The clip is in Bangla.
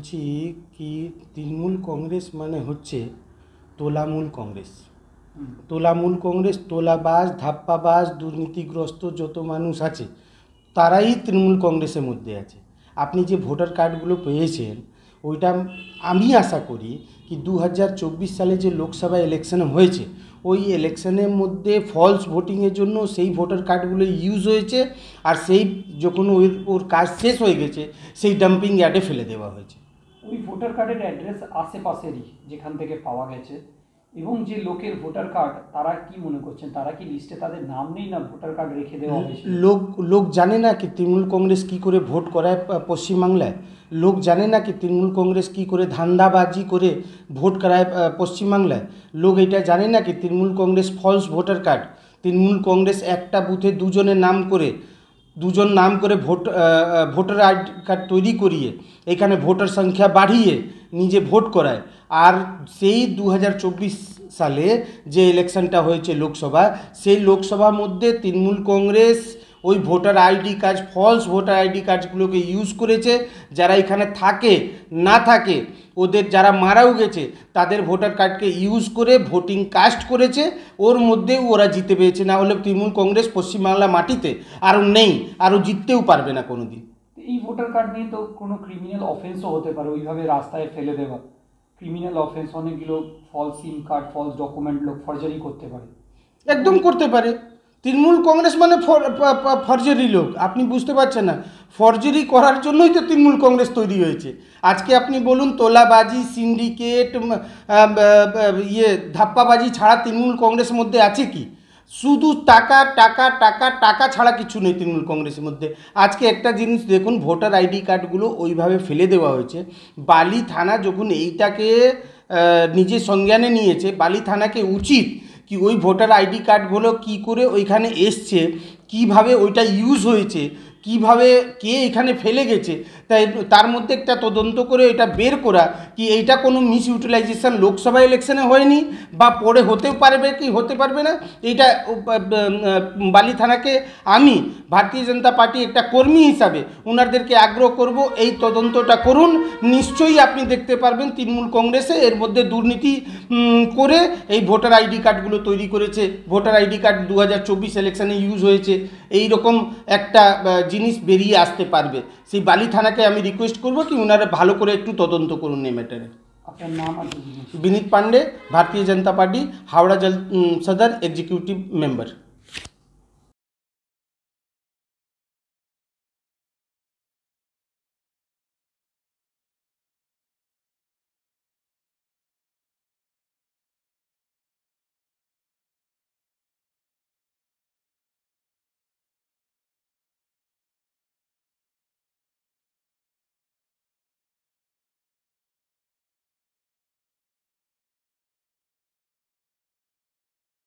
বলছি কি তৃণমূল কংগ্রেস মানে হচ্ছে তোলামূল কংগ্রেস। তোলামূল কংগ্রেস, তোলাবাজ, ধাপ্পাবাজ, দুর্নীতিগ্রস্ত যত মানুষ আছে তারাই তৃণমূল কংগ্রেসের মধ্যে আছে। আপনি যে ভোটার কার্ডগুলো পেয়েছেন ওইটা আমি আশা করি কি 2024 সালে যে লোকসভা ইলেকশন হয়েছে ওই ইলেকশনের মধ্যে ফলস ভোটিংয়ের জন্য সেই ভোটার কার্ডগুলো ইউজ হয়েছে, আর সেই যখন ওর কাজ শেষ হয়ে গেছে সেই ডাম্পিং ইয়ার্ডে ফেলে দেওয়া হয়েছে। ওই ভোটার কার্ডের অ্যাড্রেস আশেপাশেরই যেখান থেকে পাওয়া গেছে, এবং যে লোকের ভোটার কার্ড তারা কি মনে করছেন, তারা কি লিস্টে তাদের নাম নেই না ভোটার কার্ড রেখে দেওয়া হয়েছে? লোক জানে না কি তৃণমূল কংগ্রেস কি করে ভোট করায় পশ্চিমবাংলায়? লোক জানে না কি তৃণমূল কংগ্রেস কি করে ধান্দাবাজি করে ভোট করায় পশ্চিমবাংলায়? লোক এটা জানে না কি Trinamool Congress false voter card, Trinamool Congress একটা বুথে দুজন নাম করে ভোটার আইডি কার্ড তৈরি করিয়ে এখানে ভোটার সংখ্যা বাড়িয়ে নিজে ভোট করায়। আর সেই 2024 সালে যে ইলেকশনটা হয়েছে লোকসভা, সেই লোকসভার মধ্যে তৃণমূল কংগ্রেস ওই voter ID card, false voter ID কার্ডগুলোকে ইউজ করেছে। যারা এখানে থাকে না থাকে, ওদের যারা মারাও গেছে তাদের ভোটার কার্ডকে ইউজ করে ভোটিং কাস্ট করেছে, ওর মধ্যেও ওরা জিতে পেয়েছে। না হলে তৃণমূল কংগ্রেস পশ্চিমবাংলা মাটিতে আরও নেই, আরও জিততেও পারবে না কোনো দিন। এই ভোটার কার্ড নিয়ে তো কোনো ক্রিমিনাল অফেন্সও হতে পারে, ওইভাবে রাস্তায় ফেলে দেওয়া ক্রিমিনাল অফেন্স। অনেকগুলো false SIM card, false document লোক ফরজারি করতে পারে। একদম করতে পারে। তৃণমূল কংগ্রেস মানে ফরজারি লোক, আপনি বুঝতে পারছেন না? ফরজারি করার জন্যই তো তৃণমূল কংগ্রেস তৈরি হয়েছে। আজকে আপনি বলুন তোলাবাজি, সিন্ডিকেট, ধাপ্পাবাজি ছাড়া তৃণমূল কংগ্রেসের মধ্যে আছে কি? শুধু টাকা টাকা টাকা টাকা ছাড়া কিছু নেই তৃণমূল কংগ্রেসের মধ্যে। আজকে একটা জিনিস দেখুন, ভোটার আইডি কার্ডগুলো ওইভাবে ফেলে দেওয়া হয়েছে। বালি থানা যখন এইটাকে নিজের সংজ্ঞানে নিয়েছে, বালি থানাকে উচিত কি ওই ভোটার আইডি কার্ডগুলো কী করে ওইখানে এসছে, কিভাবে ওইটা ইউজ হয়েছে, কিভাবে কে এখানে ফেলে গেছে, তাই তার মধ্যে একটা তদন্ত করে এটা বের করা কি এইটা কোনো মিস ইউটিলাইজেশন লোকসভা ইলেকশনে হয়নি বা পরে হতেও পারবে কি হতে পারবে না। এইটা বালি থানাকে আমি ভারতীয় জনতা পার্টি একটা কর্মী হিসাবে ওনাদেরকে আগ্রহ করব, এই তদন্তটা করুন। নিশ্চয়ই আপনি দেখতে পারবেন তৃণমূল কংগ্রেসে এর মধ্যে দুর্নীতি করে এই ভোটার আইডি কার্ডগুলো তৈরি করেছে। ভোটার আইডি কার্ড 2024 ইলেকশনে ইউজ হয়েছে, এই রকম একটা জিনিস বেরিয়ে আসতে পারবে। সেই বালি থানাকে আমি রিকোয়েস্ট করব কি ওনারা ভালো করে একটু তদন্ত করুন এই ম্যাটারে। আপনার নাম? বিনীত পান্ডে, भारतीय जनता पार्टी हावड़ा सदर एग्जीक्यूटिव मेंबर।